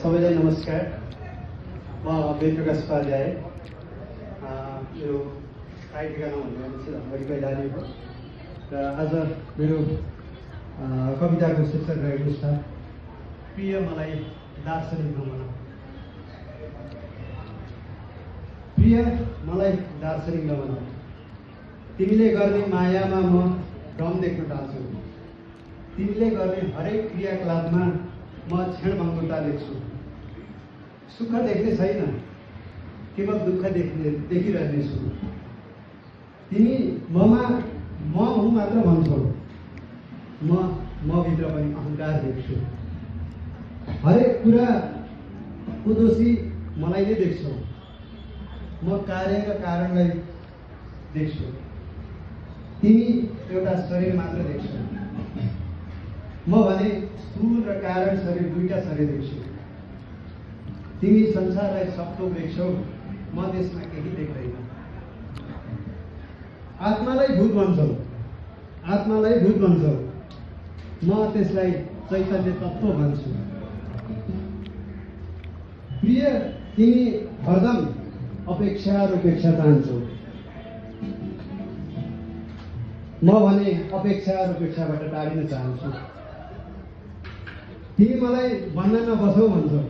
सबैलाई नमस्कार। म वेदप्रकाश उपाध्याय। मेरो स्थायी ठेगाना भन्ने धनगढी कैलाली हो र आज मेरो कविताको शीर्षक रहेको छ प्रिय मलाई दार्शनिक नबनाऊ। प्रिय मलाई दार्शनिक नबनाऊ। तिमीले गर्ने मायामा म भ्रम देख्न थाल्छु। तिमीले गर्ने हरेक क्रियाकलापमा म क्षणभङ्गुरता देख्छु। सुख देख्ने छैन, केवल दुःख देखिरहनेछु। तिमी ममा म हुँ मात्र भन्छौ, म भित्र पनि अहङ्कार देख्छु। हरेक कुरा कुदोषी मलाई नै देख्छौ। म कार्य र कारणलाई देख्छु। तिमी एउटा शरीर मात्र देख्छौ। म भने स्थूल र कारण शरीर दुईटा शरीर देख्छु। तिमी संसारलाई सप्तो देख्छौ, म त्यसमा केही देख्दैन। आत्मालाई भूत भन्छौ, आत्मालाई भूत भन्छौ, म त्यसलाई चैतन्य तत्त्व भन्छु। प्रिय तिमी हरदम अपेक्षा र उपेक्षा चाहन्छौ। म भने अपेक्षा र उपेक्षाबाट टाढिन चाहन्छु। तिमी मलाई बन्धनमा बसौ भन्छौ।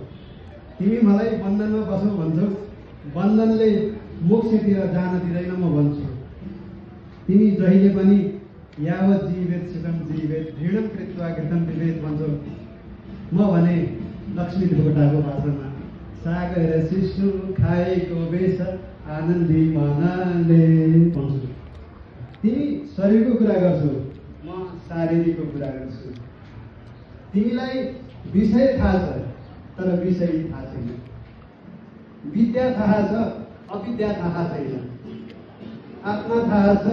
तिमी मलाई बन्धनमा बसौ भन्छौ। बन्धनले मोक्षतिर जान दिँदैन म भन्छु। तिमी जहिले पनि यावत जीवेत सुखम जीवेत दृढं कृत्वा घृतं पिबेत भन्छौ। म भने लक्ष्मी ढोकाको भाषामा सागर शिशु खाएको बेस आनन्दी मनले भन्छु। तिमी शरीरको कुरा गर्छौ, म शारीरिकको कुरा गर्छु। तिमीलाई विषय थाहा छ, तर विषय थाहा छैन। विद्या थाहा छ, अविद्या थाहा छैन। आत्मा थाहा छ,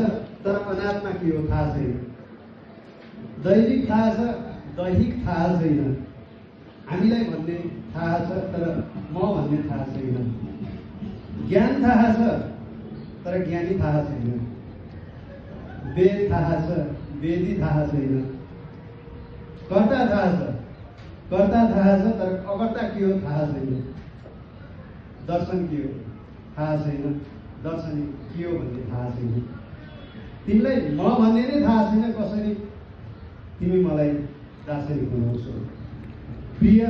तर अनात्मा के हो थाहा छैन। दैविक थाहा छ, दैहिक थाहा छैन। हामीलाई भन्ने थाहा छ, तर म भन्ने थाहा छैन। ज्ञान थाहा छ, तर ज्ञानी थाहा छैन। वेद थाहा छ, वेदी थाहा छैन। कर्ता थाहा छ, कर्ता थाहा छ, तर अकर्ता के हो थाहा छैन। दर्शन के हो थाहा छैन। दर्शन के हो भन्ने थाहा छैन। तिमीलाई म भन्ने नै थाहा छैन, कसरी तिमी मलाई दार्शनिक बनाउँछौ। प्रिय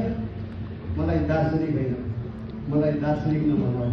मलाई दार्शनिक होइन, मलाई दार्शनिक नबनाऊ।